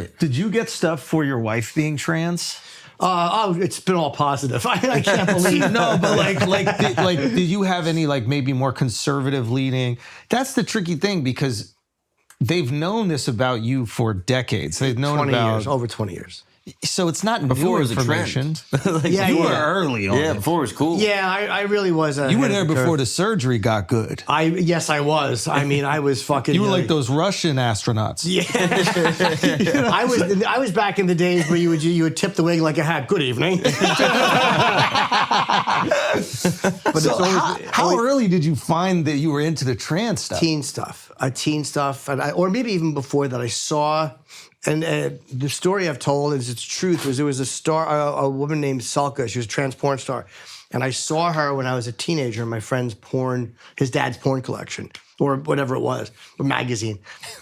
right. Did you get stuff for your wife being trans? It's been all positive. I can't believe. No, but did you have any maybe more conservative leaning? That's the tricky thing because they've known this about you for decades. They've known 20 about years, over 20 years. So it's not before new it was information. a trend. You were early on. Yeah, before it was cool. Yeah, I really was. You were there before the surgery got good. Yes, I was. I mean, I was fucking. You were like those Russian astronauts. Yeah, I was back in the days where you would tip the wing like a hat. Good evening. But so how early did you find that you were into the trans stuff? Teen stuff, or maybe even before that. I saw. And the story I've told is its truth. There was a woman named Salka. She was a trans porn star. And I saw her when I was a teenager in my friend's his dad's porn collection, or whatever it was, a magazine.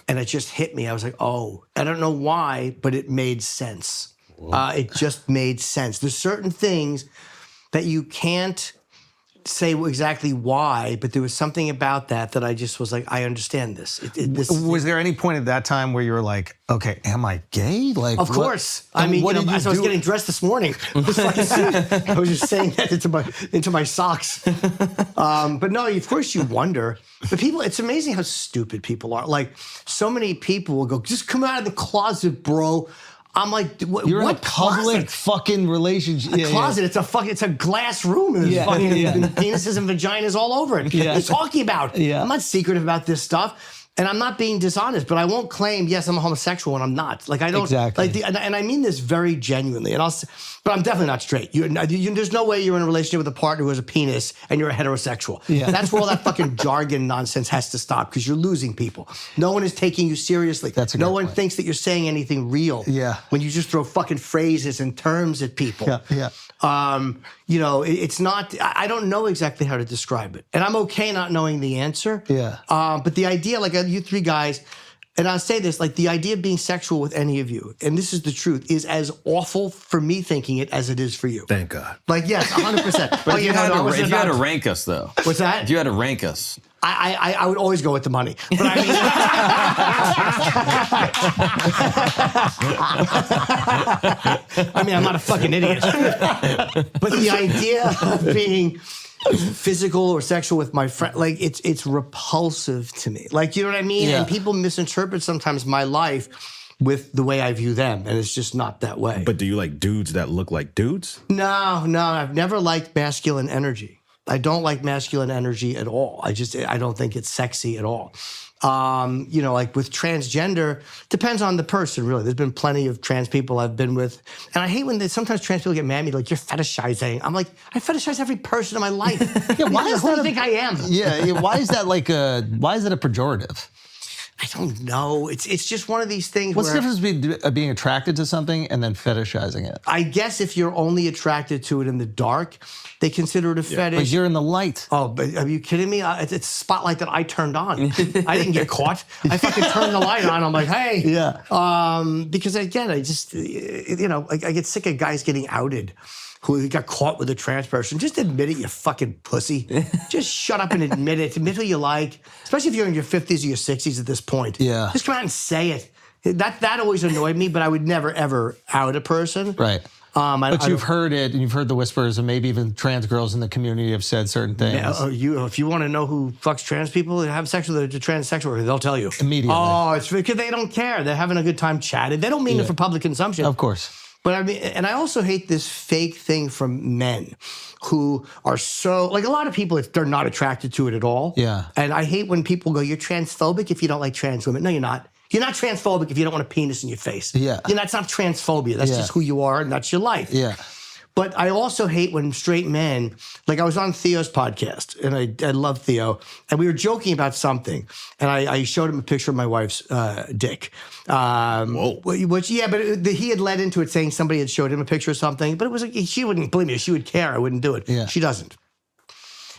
And it just hit me. I was like, oh, I don't know why, but it made sense. It just made sense. There's certain things that you can't say exactly why, but there was something about that I just was like, I understand this. Was there any point at that time where you were like, okay, am I gay? Of course. I mean, as I was getting dressed this morning, I was just saying that into my socks. But no, of course you wonder. But it's amazing how stupid people are. Like, so many people will go, just come out of the closet, bro. I'm like, you're in a public fucking relationship. A closet. It's a glass room, and there's fucking penises and vaginas all over it. What are you talking about? I'm not secretive about this stuff. And I'm not being dishonest, but I won't claim, yes, I'm a homosexual when I'm not. Like, I don't. Exactly. And I mean this very genuinely. But I'm definitely not straight. There's no way you're in a relationship with a partner who has a penis and you're a heterosexual. Yeah. That's where all that fucking jargon nonsense has to stop, because you're losing people. No one is taking you seriously. No one thinks that you're saying anything real. Yeah. When you just throw fucking phrases and terms at people. Yeah. It's not. I don't know exactly how to describe it, and I'm okay not knowing the answer. Yeah. But the idea, like you three guys, and I'll say this, like the idea of being sexual with any of you, and this is the truth, is as awful for me thinking it as it is for you. Thank God. Like, yes, 100%. But if you had to rank us, though. What's that? If you had to rank us. I would always go with the money. But I mean, I'm not a fucking idiot. But the idea of being physical or sexual with my friend, like, it's repulsive to me. Like, you know what I mean? Yeah. And people misinterpret sometimes my life with the way I view them, and it's just not that way. But do you like dudes that look like dudes? No, I've never liked masculine energy. I don't like masculine energy at all. I don't think it's sexy at all. Like with transgender, depends on the person, really. There's been plenty of trans people I've been with. And I hate when sometimes trans people get mad at me, like, you're fetishizing. I'm like, I fetishize every person in my life. Why is who that do you think I am? Yeah, why is that why is it a pejorative? I don't know. It's just one of these things. What's the difference between being attracted to something and then fetishizing it? I guess if you're only attracted to it in the dark, they consider it a fetish. But you're in the light. Oh, but are you kidding me? It's a spotlight that I turned on. I didn't get caught. I fucking turned the light on. I'm like, hey. Yeah. Because again, I just, I get sick of guys getting outed who got caught with a trans person. Just admit it, you fucking pussy. Just shut up and admit it. Admit who you like, especially if you're in your 50s or your 60s at this point. Yeah. Just come out and say it. That always annoyed me, but I would never, ever out a person. Right. But you've heard it, and you've heard the whispers, and maybe even trans girls in the community have said certain things. If you want to know who fucks trans people, have sex with a transsexual, they'll tell you. Immediately. Oh, it's because they don't care. They're having a good time chatting. They don't mean it for public consumption. Of course. But I mean, and I also hate this fake thing from men who are so, like, a lot of people, they're not attracted to it at all. Yeah. And I hate when people go, you're transphobic if you don't like trans women. No, you're not. You're not transphobic if you don't want a penis in your face. Yeah. That's not transphobia. That's just who you are, and that's your life. Yeah. But I also hate when straight men, like I was on Theo's podcast, and I love Theo, and we were joking about something, and I showed him a picture of my wife's dick. Whoa. Which, but he had led into it saying somebody had showed him a picture of something, but it was like, she wouldn't, believe me, if she would care, I wouldn't do it. Yeah. She doesn't.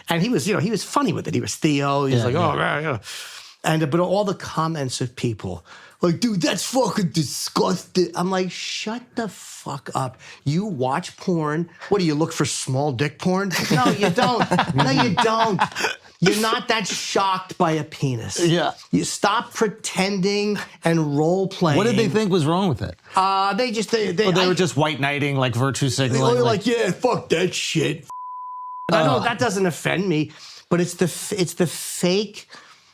And he was, he was funny with it. He was Theo. He was like, oh, man, but all the comments of people, like, dude, that's fucking disgusting. I'm like, shut the fuck up. You watch porn. What do you look for, small dick porn? No, you don't. No, you don't. You're not that shocked by a penis. Yeah. You stop pretending and role playing. What did they think was wrong with it? They Were just white knighting, like virtue signaling. They were like, yeah, fuck that shit. I know that doesn't offend me, but it's the fake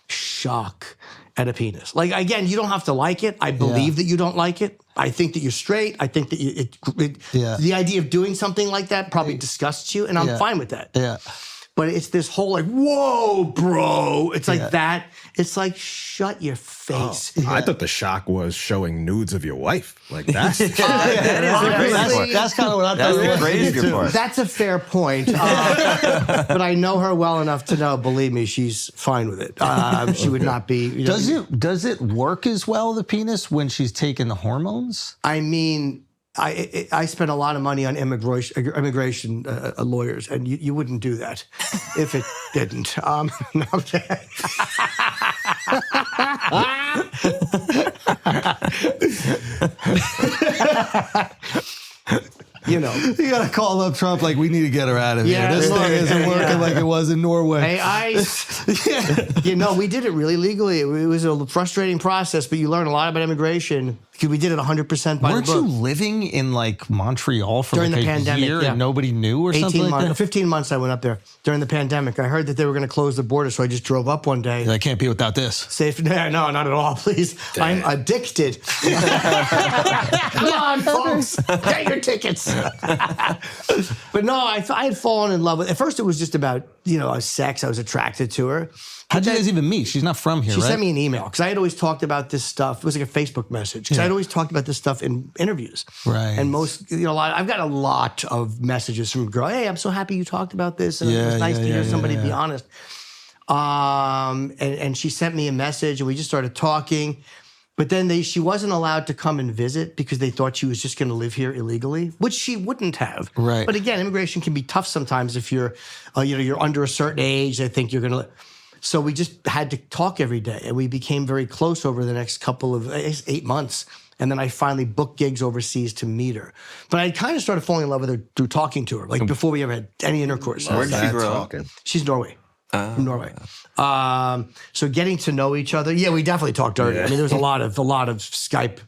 shock at a penis. Like, again, you don't have to like it. I believe that you don't like it. I think that you're straight. I think that the idea of doing something like that probably disgusts you, and I'm fine with that. Yeah. But it's this whole like, whoa, bro. It's like that. It's like, shut your face. Oh, I thought the shock was showing nudes of your wife. Like that's that is the crazy part. That's kind of what I thought. That's the crazy part. That's a fair point. But I know her well enough to know, believe me, she's fine with it. She would not be. You know, Does it work as well, the penis, when she's taking the hormones? I mean, I spent a lot of money on immigration lawyers, and you wouldn't do that if it didn't. No, I'm saying. You know, You gotta call up Trump like, we need to get her out of here. This thing isn't working like it was in Norway. You know, we did it really legally. It was a frustrating process, but you learn a lot about immigration because we did it 100% by Weren't the book. you living in like Montreal for During like the a pandemic, year yeah. and nobody knew or 18 something like months, that? 15 months I went up there during the pandemic. I heard that they were going to close the border, so I just drove up one day. I can't be without this. Safe? No, not at all, please. I'm addicted. Come on, folks. Get your tickets. But no, I had fallen in love with. At first, it was just about sex. I was attracted to her. How'd you guys even meet? She's not from here, She right? sent me an email because I had always talked about this stuff. It was like a Facebook message because I'd always talked about this stuff in interviews. Right. And I've got a lot of messages from girls. Hey, I'm so happy you talked about this, and it was nice to hear somebody be honest. And she sent me a message, and we just started talking. But then she wasn't allowed to come and visit because they thought she was just going to live here illegally, which she wouldn't have. Right. But again, immigration can be tough sometimes if you're, you're under a certain age. They think you're going to. So we just had to talk every day, and we became very close over the next couple of 8 months. And then I finally booked gigs overseas to meet her. But I kind of started falling in love with her through talking to her, like before we ever had any intercourse. Where did she grow up? She's Norway. From Norway. So getting to know each other. Yeah, we definitely talked dirty. I mean, there was a lot of Skype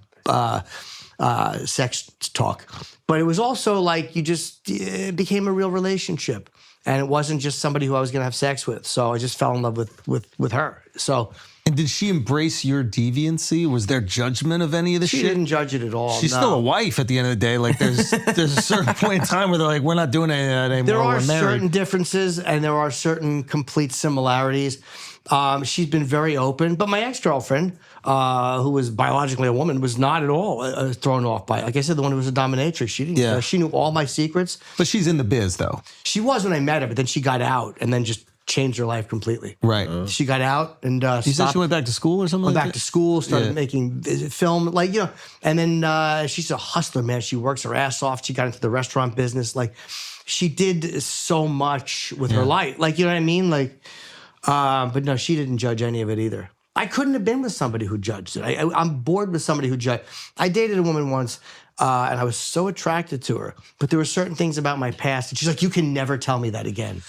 sex talk. But it was also like it became a real relationship. And it wasn't just somebody who I was going to have sex with. So I just fell in love with her. So. And did she embrace your deviancy? Was there judgment of any of the She shit? didn't judge it at all. She's still a wife at the end of the day. Like there's a certain point in time where they're like, we're not doing any of that anymore. There are We're married. certain differences and there are certain complete similarities. She's been very open, but my ex-girlfriend, who was biologically a woman, was not at all thrown off by it. Like I said, the one who was a dominatrix. She didn't. She knew all my secrets. But she's in the biz, though. She was when I met her, but then she got out and then just changed her life completely. Right. She got out and You said she went back to school or something went like back that? to school, started making film, and then she's a hustler, man. She works her ass off. She got into the restaurant business. Like, she did so much with her life. Like, you know what I mean? Like, but no, she didn't judge any of it either. I couldn't have been with somebody who judged it. I'm bored with somebody who judged. I dated a woman once, and I was so attracted to her, but there were certain things about my past, and she's like, you can never tell me that again.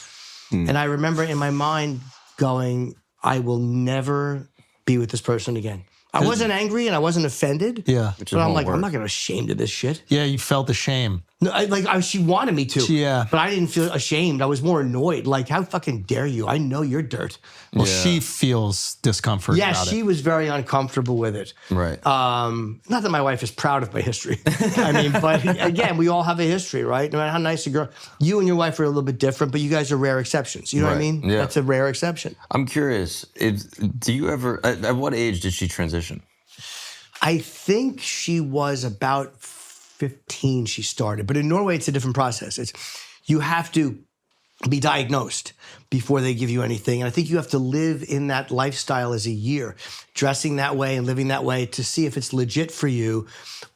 And I remember in my mind going, I will never be with this person again. I wasn't angry and I wasn't offended. Yeah. But I'm like, I'm not going to ashamed of this shit. Yeah, you felt the shame. No, she wanted me to. Yeah. But I didn't feel ashamed. I was more annoyed. Like, how fucking dare you? I know you're dirt. Well, she feels discomfort Yeah, about she it. was very uncomfortable with it. Right. Not that my wife is proud of my history. I mean, but again, we all have a history, right? No matter how nice a girl. You and your wife are a little bit different, but you guys are rare exceptions. You know what I mean? Yeah. That's a rare exception. I'm curious. Do you ever? At what age did she transition? I think she was about 15 she started. But in Norway, it's a different process. You have to be diagnosed before they give you anything. And I think you have to live in that lifestyle as a year, dressing that way and living that way to see if it's legit for you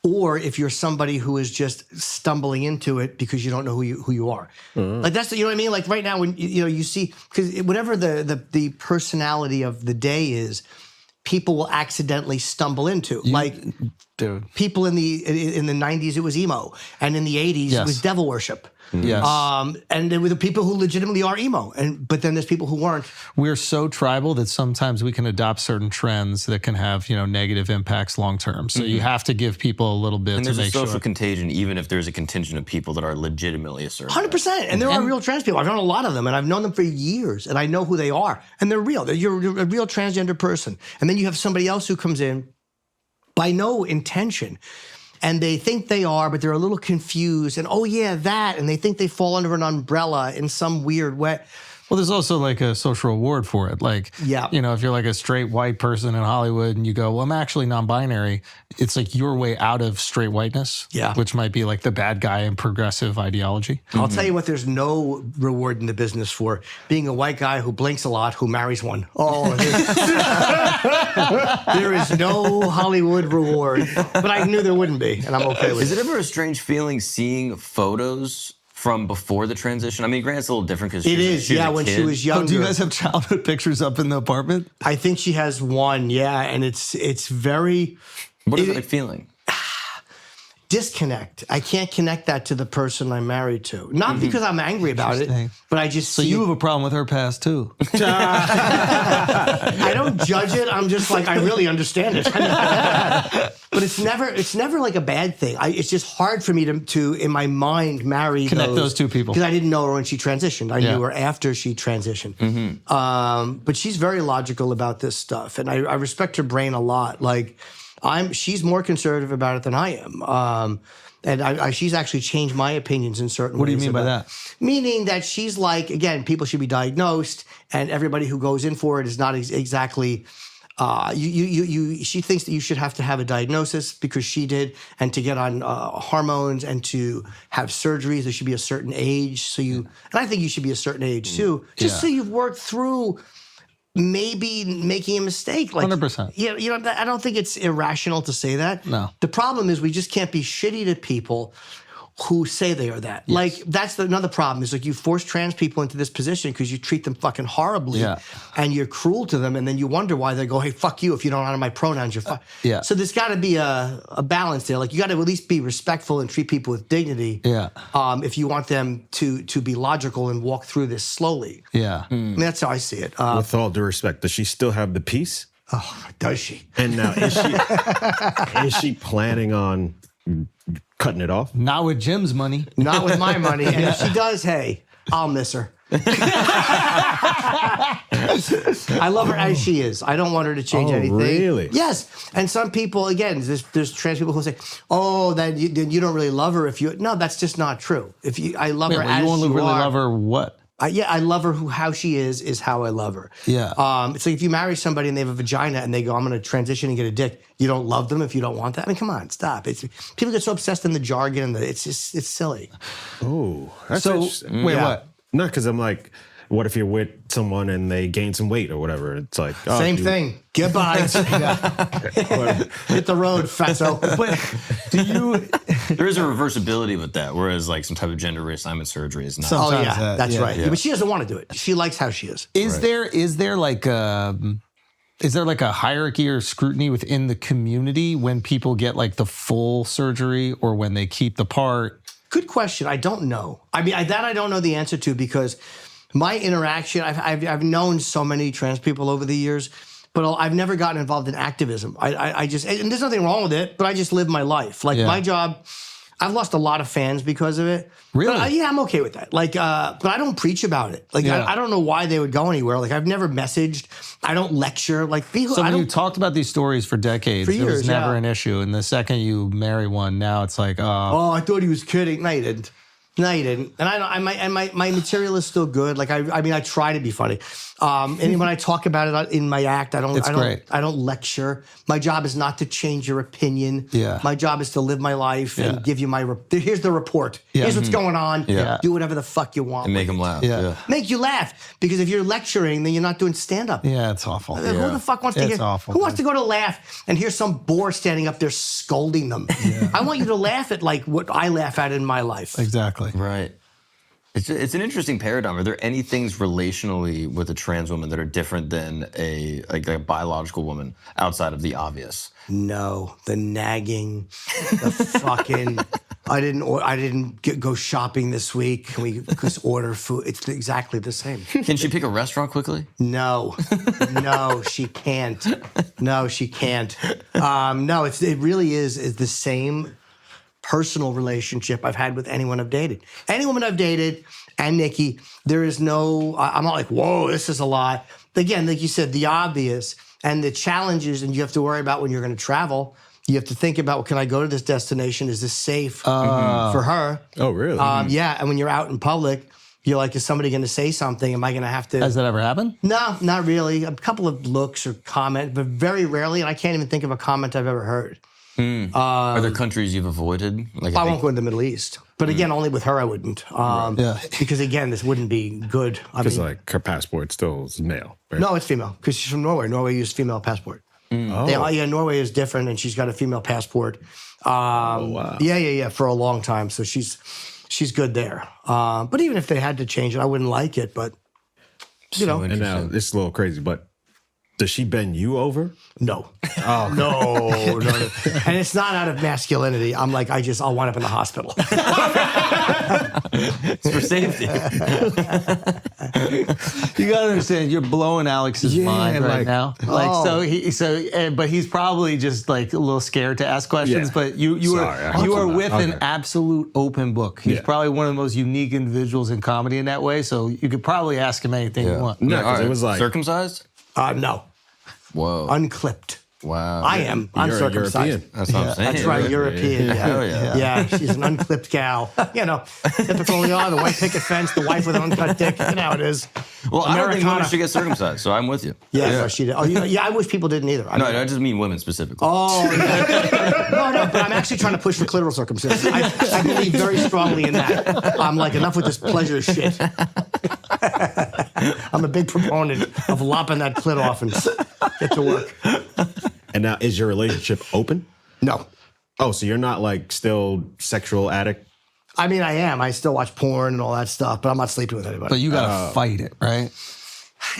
or if you're somebody who is just stumbling into it because you don't know who you are. Like that's, you know what I mean? Like right now when you see, because whatever the personality of the day is, people will accidentally stumble into. Dude. People in the 90s, it was emo, and in the 80s, it was devil worship. Yes. And there were the people who legitimately are emo, but then there's people who weren't. We're so tribal that sometimes we can adopt certain trends that can have, negative impacts long term. So you have to give people a little bit And to there's a make social sure. contingent, even if there's a contingent of people that are legitimately a certain 100%. And there are real trans people. I've known a lot of them, and I've known them for years, and I know who they are. And they're real. You're a real transgender person. And then you have somebody else who comes in by no intention, and they think they are, but they're a little confused. And, oh, yeah, that. And they think they fall under an umbrella in some weird way. Well, there's also like a social reward for it. Like, Yeah. if you're like a straight white person in Hollywood and you go, well, I'm actually non-binary, it's like your way out of straight whiteness, which might be like the bad guy in progressive ideology. I'll tell you what, there's no reward in the business for being a white guy who blinks a lot, who marries one. Oh, there is no Hollywood reward. But I knew there wouldn't be, and I'm okay with Is it. it ever a strange feeling seeing photos from before the transition? I mean, granted, it's a little different because It is, she was a when she kid. was younger. Oh, do you guys have childhood pictures up in the apartment? I think she has one, and it's very What is it like feeling? disconnect. I can't connect that to the person I'm married to. Not because I'm angry about it, Interesting. but I just So you have a problem with her past too. I don't judge it. I'm just like, I really understand it. But it's never like a bad thing. It's just hard for me to in my mind marry Connect those two people. because I didn't know her when she transitioned. I knew her after she transitioned. But she's very logical about this stuff, and I respect her brain a lot. Like she's more conservative about it than I am. And she's actually changed my opinions in certain ways. What do you mean by that? Meaning that she's like, again, people should be diagnosed, and everybody who goes in for it is not exactly. She thinks that you should have to have a diagnosis because she did, and to get on hormones and to have surgeries, there should be a certain age. And I think you should be a certain age too, just so you've worked through maybe making a mistake. Like 100%. I don't think it's irrational to say that. No. The problem is we just can't be shitty to people who say they are that. Yes. Like, that's another problem is like you force trans people into this position because you treat them fucking horribly and you're cruel to them, and then you wonder why they go, hey, fuck you, if you don't honor my pronouns, you're fuck. So there's got to be a balance there. Like, you got to at least be respectful and treat people with dignity if you want them to be logical and walk through this slowly. I mean, that's how I see it. With all due respect, does she still have the peace? Oh, does she? And now is she planning on cutting it off? Not with Jim's money. Not with my money. And if she does, hey, I'll miss her. I love her as she is. I don't want her to change anything. Really? Yes. And some people, again, there's trans people who say, "Oh, then you don't really love her if you." No, that's just not true. I love her as you only you really are. love her what? I love her how she is how I love her. Yeah. It's like if you marry somebody and they have a vagina and they go, I'm going to transition and get a dick. You don't love them if you don't want that. I mean, come on, stop. People get so obsessed in the jargon and it's silly. Oh, that's So interesting. wait, Yeah. what? No, because I'm like, what if you're with someone and they gain some weight or whatever? It's like, oh, Same dude. thing. Goodbye. Hit the road, fatso. But do you? There is a reversibility with that, whereas like some type of gender reassignment surgery is not. Some- Oh Sometimes yeah, that, that's yeah. right. Yeah. But she doesn't want to do it. She likes how she is. Is there like a hierarchy or scrutiny within the community when people get like the full surgery or when they keep the part? Good question. I don't know. I mean, I don't know the answer to because my interaction. I've known so many trans people over the years, but I've never gotten involved in activism. I just, and there's nothing wrong with it, but I just live my life. Like my job, I've lost a lot of fans because of it. Really? But, yeah, I'm okay with that. Like, but I don't preach about it. Like, I don't know why they would go anywhere. Like, I've never messaged. I don't lecture. Like, people. So I when you don't. talked about these stories for decades, For it was years, never yeah. an issue. And the second you marry one, now it's like, Oh, I thought he was kidding. No, you didn't. No, you didn't. And my material is still good. Like I mean, I try to be funny. And when I talk about it in my act, I don't lecture. My job is not to change your opinion. Yeah. My job is to live my life and give you here's the report. Here's what's going on. Yeah. Do whatever the fuck you want. And make them laugh. Yeah. Make you laugh. Because if you're lecturing, then you're not doing stand-up. yeah, it's awful. Who the fuck wants to It's awful. Who wants to go to laugh and hear some bore standing up there scolding them? I want you to laugh at like what I laugh at in my life. Exactly. Right. It's an interesting paradigm. Are there any things relationally with a trans woman that are different than a biological woman outside of the obvious? No, the nagging, the fucking. I didn't go shopping this week. Can we just order food? It's exactly the same. Can she pick a restaurant quickly? No, she can't. No, she can't. No, it really is the same personal relationship I've had with anyone I've dated. Any woman I've dated, and Nikki, there is no. I'm not like, whoa, this is a lot. Again, like you said, the obvious and the challenges, and you have to worry about when you're going to travel. You have to think about, well, can I go to this destination? Is this safe for her? Oh, really? Yeah, and when you're out in public, you're like, is somebody going to say something? Am I going to have to? Has that ever happened? No, not really. A couple of looks or comments, but very rarely, and I can't even think of a comment I've ever heard. Are there countries you've avoided? Like I won't go to the Middle East. But again, only with her I wouldn't. Yeah. Because again, this wouldn't be good. Because like her passport still is male. Right? No, it's female, because she's from Norway. Norway used female passport. Oh. Norway is different, and she's got a female passport. Wow. Yeah, for a long time. So she's good there. But even if they had to change it, I wouldn't like it. But you know, And now it's a little crazy, but does she bend you over? no, no. And it's not out of masculinity. I'm like, I'll wind up in the hospital. It's for safety. You gotta understand, you're blowing Alex's mind right like- now. But he's probably just like a little scared to ask questions. Yeah. But you Sorry, are with an okay. absolute open book. He's Yeah. probably one of the most unique individuals in comedy in that way. So you could probably ask him anything you want. No, All 'cause it was like circumcised. No, Whoa. unclipped. Wow. I am. I'm you're a circumcised. European. That's what I'm saying. That's right, European. Yeah. Hell yeah. Yeah, she's an unclipped gal. You know, typical, the white picket fence, the wife with an uncut dick. You know how it is. Well, I don't think Americana. women should get circumcised, so I'm with you. Yeah, no, she did. Oh, I wish people didn't either. No, I just mean women specifically. Oh, yeah. No, but I'm actually trying to push for clitoral circumcision. I believe very strongly in that. I'm like, enough with this pleasure shit. I'm a big proponent of lopping that clit off and get to work. And now, is your relationship open? No. Oh, so you're not like still sexual addict? I mean, I am. I still watch porn and all that stuff, but I'm not sleeping with anybody. But you gotta fight it, right?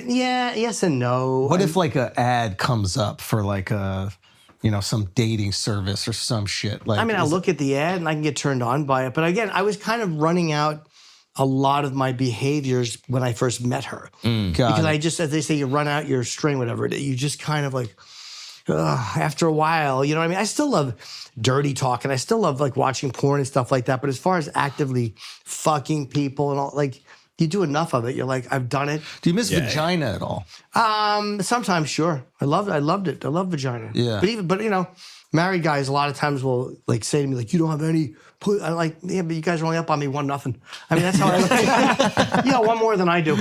Yeah, yes and no. What if like an ad comes up for like some dating service or some shit? Like, I mean, I look at the ad and I can get turned on by it. But again, I was kind of running out a lot of my behaviors when I first met her. Because I just, as they say, you run out your string, whatever it is. You just kind of like, after a while, you know what I mean? I still love dirty talk and I still love like watching porn and stuff like that. But as far as actively fucking people and all, like, you do enough of it. You're like, I've done it. do you miss vagina at all? Sometimes, sure. I loved it. I love vagina. Yeah. But married guys a lot of times will like say to me like, you don't have any. I'm like, yeah, but you guys are only up on me 1-0. I mean, that's how I look. Yeah, one more than I do.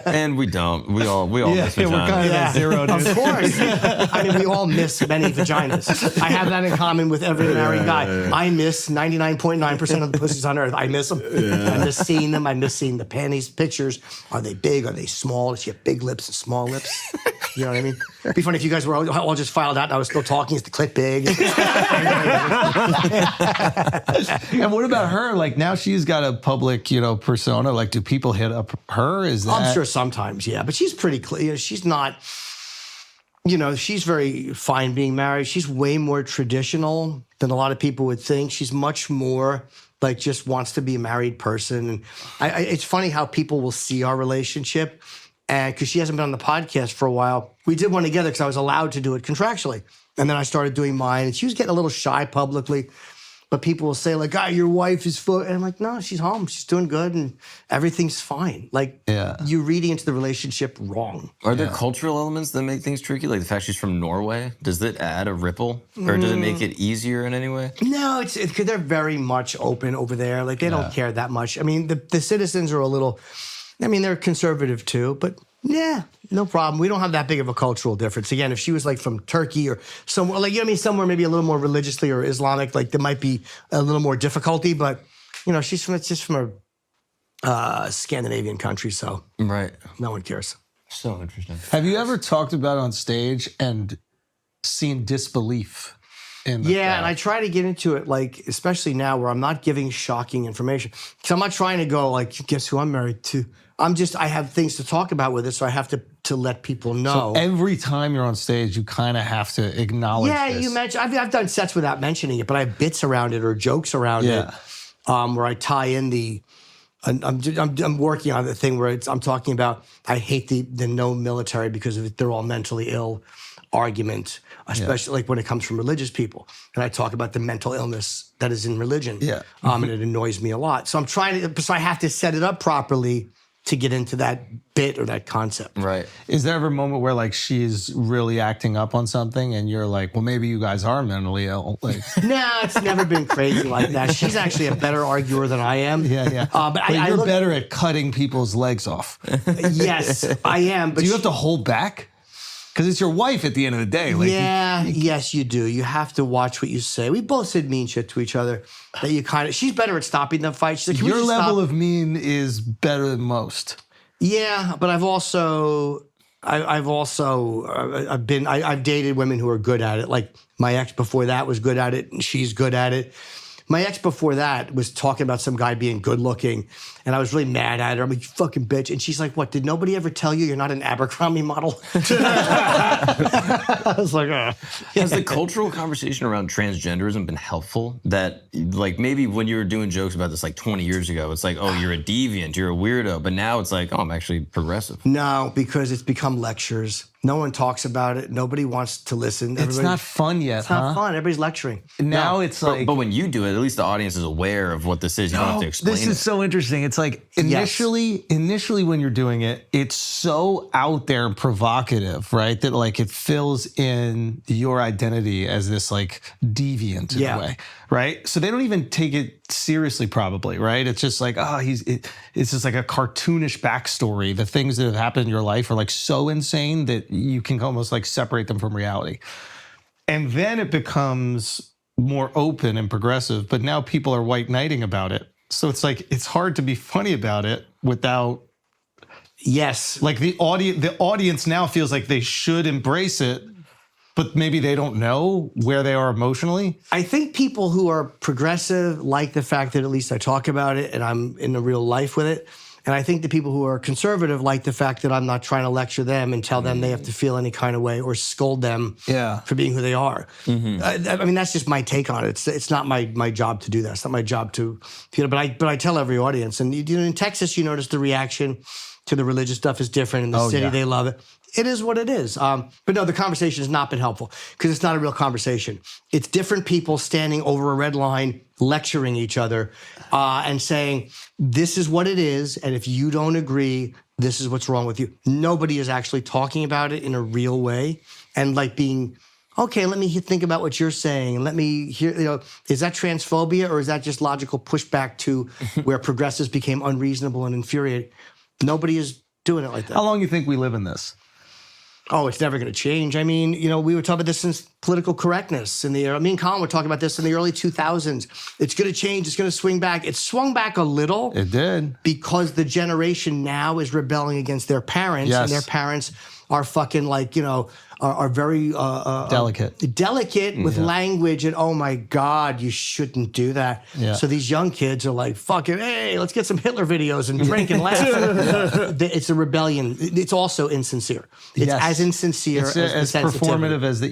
And we don't. We all miss we're vagina. kind of at zero. Of Dude. course. I mean, we all miss many vaginas. I have that in common with every married guy. I miss 99.9% of the pussies on earth. I miss them. I miss seeing them. I miss seeing the panties pictures. Are they big? Are they small? Does she have big lips and small lips? You know what I mean? It'd be funny if you guys were all just filed out and I was still talking. Is the clit big? And what about her? Like now she's got a public, persona. Like, do people hit up her? Is that? I'm sure sometimes, yeah. But she's pretty clear. She's not, she's very fine being married. She's way more traditional than a lot of people would think. She's much more like just wants to be a married person. And it's funny how people will see our relationship. And because she hasn't been on the podcast for a while, we did one together because I was allowed to do it contractually. And then I started doing mine. And she was getting a little shy publicly. But people will say, like, your wife is full. And I'm like, no, she's home. She's doing good. And everything's fine. Like, you're reading into the relationship wrong. Are there cultural elements that make things tricky? Like the fact she's from Norway? Does it add a ripple? Or does it make it easier in any way? No, it's because they're very much open over there. Like, they don't care that much. I mean, the citizens are a little, they're conservative too. But yeah, no problem. We don't have that big of a cultural difference. Again, if she was like from Turkey or somewhere, like, somewhere maybe a little more religiously or Islamic, like there might be a little more difficulty. But, it's just from a Scandinavian country. So Right. no one cares. So interesting. Have you ever talked about on stage and seen disbelief? in the Yeah, and I try to get into it, like, especially now where I'm not giving shocking information. Because I'm not trying to go, like, guess who I'm married to? I have things to talk about with it, so I have to let people know. So every time you're on stage, you kind of have to acknowledge this. You mentioned, I've done sets without mentioning it, but I have bits around it or jokes around it where I tie in the, I'm working on the thing where I'm talking about, I hate the no military because of it, they're all mentally ill argument, especially like when it comes from religious people. And I talk about the mental illness that is in religion. Yeah. And it annoys me a lot. So so I have to set it up properly to get into that bit or that concept. Right. Is there ever a moment where like she's really acting up on something and you're like, well, maybe you guys are mentally ill? Like, No, it's never been crazy like that. She's actually a better arguer than I am. But you're better at cutting people's legs off. Yes, I am. But Do you have to hold back? Because it's your wife at the end of the day. Like, yes, you do. You have to watch what you say. We both said mean shit to each other. That she's better at stopping the fight. She's like, your level of mean is better than most. Yeah, but I've dated women who are good at it. Like my ex before that was good at it, and she's good at it. My ex before that was talking about some guy being good looking, and I was really mad at her. I'm like, you fucking bitch. And she's like, what, did nobody ever tell you you're not an Abercrombie model? I was like, Has the cultural conversation around transgenderism been helpful? That, like, maybe when you were doing jokes about this like 20 years ago, it's like, oh, you're a deviant, you're a weirdo. But now it's like, oh, I'm actually progressive. No, because it's become lectures. No one talks about it. Nobody wants to listen. It's not fun yet, It's not fun. Everybody's lecturing. Now it's like... But when you do it, at least the audience is aware of what this is. You don't have to explain This is so interesting. It's like initially when you're doing it, it's so out there and provocative, right? That like it fills in your identity as this like deviant in a way, right? So they don't even take it seriously, probably, right? It's just like, it's just like a cartoonish backstory. The things that have happened in your life are like so insane that you can almost like separate them from reality. And then it becomes more open and progressive, but now people are white knighting about it. So it's like, it's hard to be funny about it without... Yes. Like the audience now feels like they should embrace it, but maybe they don't know where they are emotionally. I think people who are progressive like the fact that at least I talk about it and I'm in the real life with it. And I think the people who are conservative like the fact that I'm not trying to lecture them and tell them they have to feel any kind of way or scold them for being who they are. I mean, that's just my take on it. It's not my job to do that. It's not my job to, but I tell every audience. And in Texas, you notice the reaction to the religious stuff is different. In the city, they love it. It is what it is. But no, the conversation has not been helpful because it's not a real conversation. It's different people standing over a red line, lecturing each other and saying, this is what it is. And if you don't agree, this is what's wrong with you. Nobody is actually talking about it in a real way and like being, okay, let me think about what you're saying. And let me hear, is that transphobia or is that just logical pushback to where progressives became unreasonable and infuriated? Nobody is doing it like that. How long do you think we live in this? Oh, it's never going to change. I mean, we were talking about this since political correctness. Me and Colin were talking about this in the early 2000s. It's going to change. It's going to swing back. It swung back a little. It did. Because the generation now is rebelling against their parents. Yes. And their parents are fucking like, are very delicate with language. And oh my God, you shouldn't do that. Yeah. So these young kids are like, fucking, hey, let's get some Hitler videos and drink and laugh. It's a rebellion. It's also insincere. It's as insincere as performative as the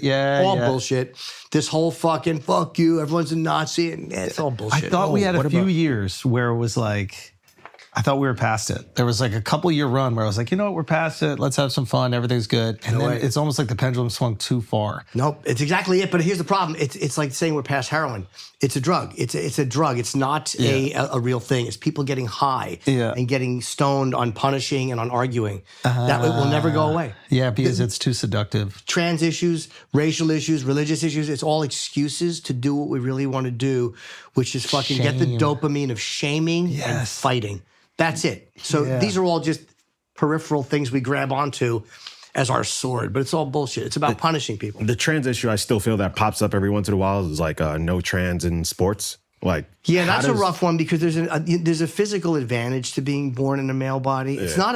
bullshit. This whole fucking fuck you, everyone's a Nazi, and it's all bullshit. I thought we had a few years where it was like, I thought we were past it. There was like a couple year run where I was like, you know what, we're past it. Let's have some fun. Everything's good. And then it's almost like the pendulum swung too far. Nope, it's exactly it. But here's the problem. It's like saying we're past heroin. It's a drug. It's a drug. It's not a real thing. It's people getting high and getting stoned on punishing and on arguing. That will never go away. Yeah, because it's too seductive. Trans issues, racial issues, religious issues, it's all excuses to do what we really want to do, which is fucking get the dopamine of shaming and fighting. That's it. So these are all just peripheral things we grab onto as our sword, but it's all bullshit. It's about punishing people. The trans issue, I still feel that pops up every once in a while is like no trans in sports. Like, Yeah, how that's a does- rough one because there's a physical advantage to being born in a male body. It's not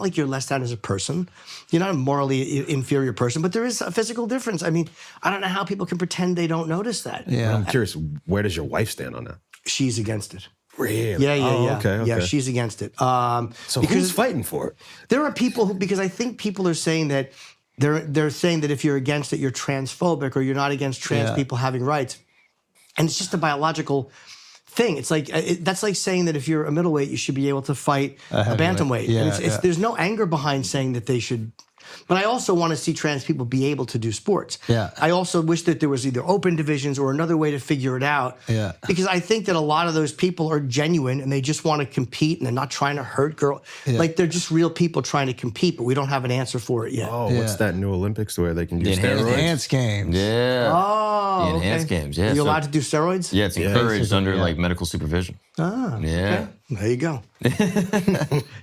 like you're less than as a person. You're not a morally inferior person, but there is a physical difference. I mean, I don't know how people can pretend they don't notice that. Yeah. I'm curious, where does your wife stand on that? She's against it. Really? Yeah. Okay. Yeah, she's against it. So who's fighting for it? There are people who, because I think people are saying that they're saying that if you're against it, you're transphobic or you're not against trans people having rights. And it's just a biological thing. It's like that's like saying that if you're a middleweight, you should be able to fight a bantamweight. Yeah, And there's no anger behind saying that they should. But I also want to see trans people be able to do sports. Yeah. I also wish that there was either open divisions or another way to figure it out. Yeah. Because I think that a lot of those people are genuine and they just want to compete and they're not trying to hurt girls. Yeah. Like they're just real people trying to compete, but we don't have an answer for it yet. Oh, what's that new Olympics where they can use The enhanced steroids? Enhanced games. Yeah. Oh, The enhanced games, yeah. Are you So- allowed to do steroids? Yeah, it's encouraged basically, under yeah. like medical supervision. Ah, Yeah. okay. There you go.